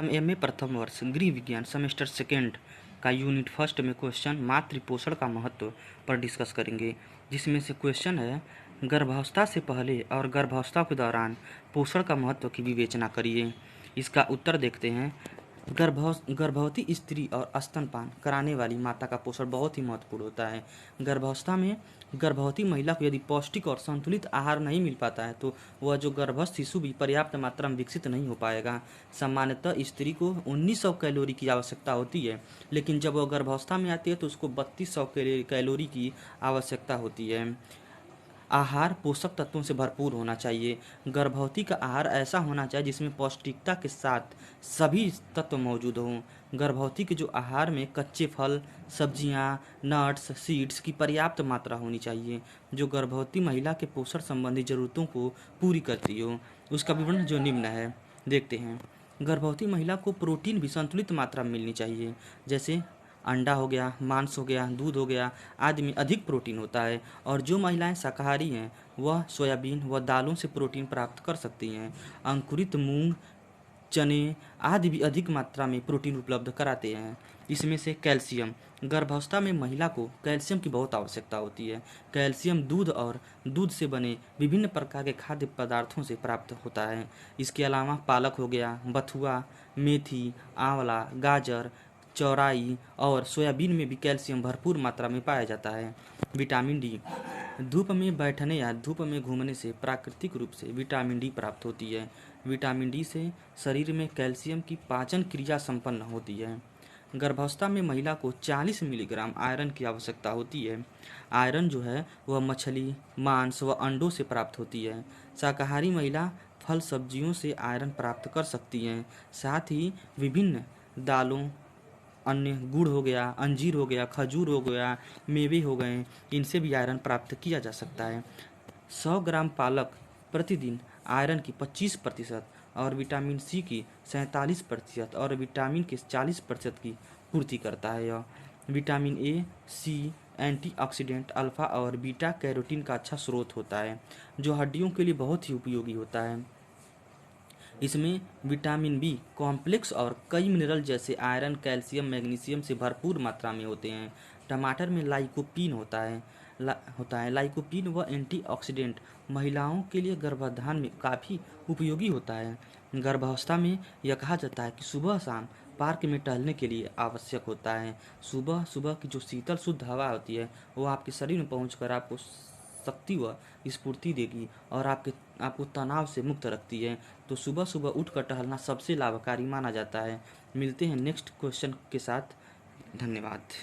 हम एमए प्रथम वर्ष गृह विज्ञान सेमेस्टर सेकेंड का यूनिट फर्स्ट में क्वेश्चन मातृ पोषण का महत्व पर डिस्कस करेंगे, जिसमें से क्वेश्चन है गर्भावस्था से पहले और गर्भावस्था के दौरान पोषण का महत्व की विवेचना करिए। इसका उत्तर देखते हैं। गर्भवती स्त्री और स्तनपान कराने वाली माता का पोषण बहुत ही महत्वपूर्ण होता है। गर्भावस्था में गर्भवती महिला को यदि पौष्टिक और संतुलित आहार नहीं मिल पाता है तो वह जो गर्भस्थ शिशु भी पर्याप्त मात्रा में विकसित नहीं हो पाएगा। सामान्यतः स्त्री को 1900 कैलोरी की आवश्यकता होती है, लेकिन जब वह गर्भावस्था में आती है तो उसको 3200 कैलोरी की आवश्यकता होती है। आहार पोषक तत्वों से भरपूर होना चाहिए। गर्भवती का आहार ऐसा होना चाहिए जिसमें पौष्टिकता के साथ सभी तत्व मौजूद हों। गर्भवती के जो आहार में कच्चे फल, सब्जियां, नट्स, सीड्स की पर्याप्त मात्रा होनी चाहिए, जो गर्भवती महिला के पोषण संबंधी ज़रूरतों को पूरी करती हो। उसका विवरण जो निम्न है, देखते हैं। गर्भवती महिला को प्रोटीन भी संतुलित मात्रा में मिलनी चाहिए, जैसे अंडा हो गया, मांस हो गया, दूध हो गया आदि में अधिक प्रोटीन होता है। और जो महिलाएं शाकाहारी हैं वह सोयाबीन व दालों से प्रोटीन प्राप्त कर सकती हैं। अंकुरित मूंग, चने आदि भी अधिक मात्रा में प्रोटीन उपलब्ध कराते हैं। इसमें से कैल्शियम, गर्भावस्था में महिला को कैल्शियम की बहुत आवश्यकता होती है। कैल्शियम दूध और दूध से बने विभिन्न प्रकार के खाद्य पदार्थों से प्राप्त होता है। इसके अलावा पालक हो गया, बथुआ, मेथी, आंवला, गाजर, चौराई और सोयाबीन में भी कैल्शियम भरपूर मात्रा में पाया जाता है। विटामिन डी, धूप में बैठने या धूप में घूमने से प्राकृतिक रूप से विटामिन डी प्राप्त होती है। विटामिन डी से शरीर में कैल्शियम की पाचन क्रिया संपन्न होती है। गर्भावस्था में महिला को 40 मिलीग्राम आयरन की आवश्यकता होती है। आयरन जो है वह मछली, मांस व अंडों से प्राप्त होती है। शाकाहारी महिला फल सब्जियों से आयरन प्राप्त कर सकती हैं। साथ ही विभिन्न दालों, अन्य गुड़ हो गया, अंजीर हो गया, खजूर हो गया, मेवे हो गए, इनसे भी आयरन प्राप्त किया जा सकता है। 100 ग्राम पालक प्रतिदिन आयरन की 25% और विटामिन सी की 47% और विटामिन के 40% की पूर्ति करता है। यह vitamin A, C, antioxidant, alpha और बीटा कैरोटीन का अच्छा स्रोत होता है, जो हड्डियों के लिए बहुत ही उपयोगी होता है। इसमें विटामिन बी कॉम्प्लेक्स और कई मिनरल जैसे आयरन, कैल्शियम, मैग्नीशियम से भरपूर मात्रा में होते हैं। टमाटर में लाइकोपीन होता है। लाइकोपीन व एंटीऑक्सीडेंट महिलाओं के लिए गर्भाधान में काफ़ी उपयोगी होता है। गर्भावस्था में यह कहा जाता है कि सुबह शाम पार्क में टहलने के लिए आवश्यक होता है। सुबह सुबह की जो शीतल शुद्ध हवा होती है वो आपके शरीर में पहुंचकर आपको शक्ति व स्फूर्ति देगी और आपको तनाव से मुक्त रखती है। तो सुबह सुबह उठकर टहलना सबसे लाभकारी माना जाता है। मिलते हैं नेक्स्ट क्वेश्चन के साथ। धन्यवाद।